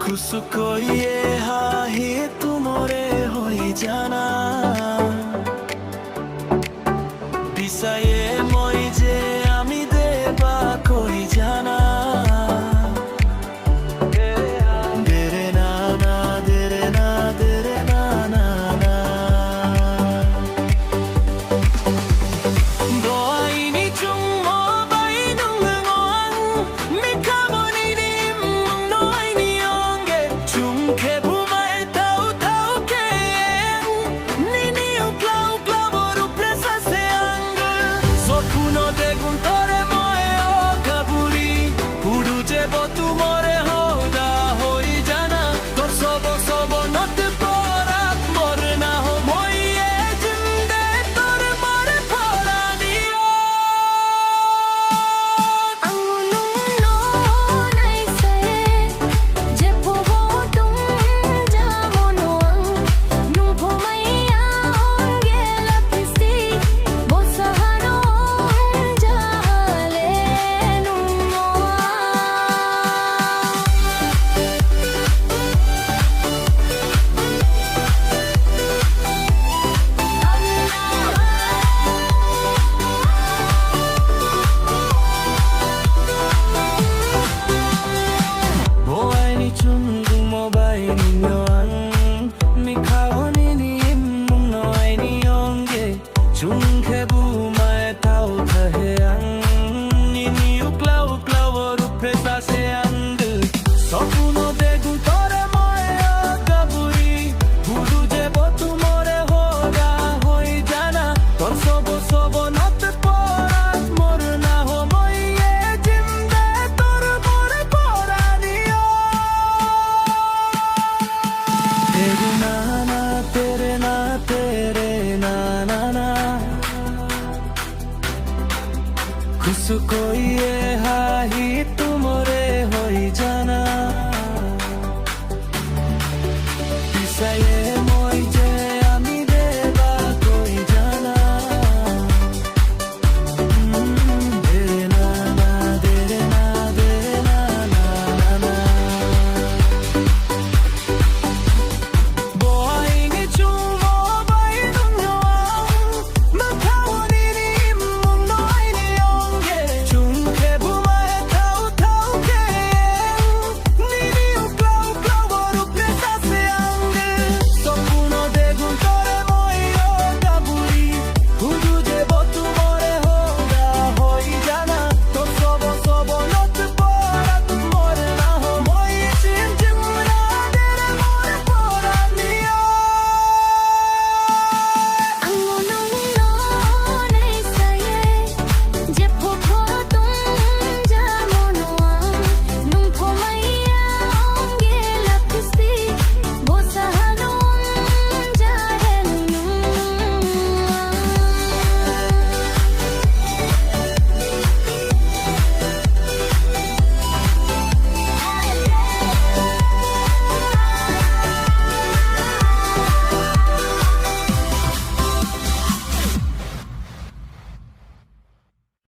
খুশকইয়ে হাহি তুমরে হই জানা বিসায়ে মই যে আমি দেবা কই জানা দেরে না না দেরে না দেরে না না না doaini chungmo bai nung ngoang mi kaboni nim noini yonge chungke bumai tau tau ke nini uklau uklau boru presa se angul sokuno degun tore moe o kaburi pudu je botu more hoda hoi jana tor sobo sobo not porat mor na ho moi e jinde tor more poraniyo Boaini chunggung mo bai ninyoang mi kaoni ni mung noaini yonge chungke bu mai tau kaheang nini uklau uklau boru presa se ang sopuno de gun